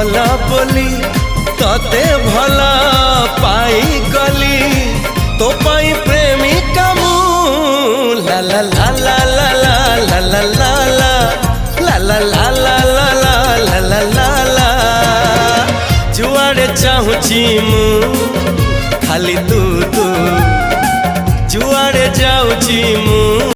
भला बोली तते भला पाई गली तो पाई प्रेमिका मु ला ला ला ला ला ला ला ला ला ला ला ला ला ला ला ला ला जुआड़े चाहूची मु खाली तू तू जुआड़े जाऊची मु।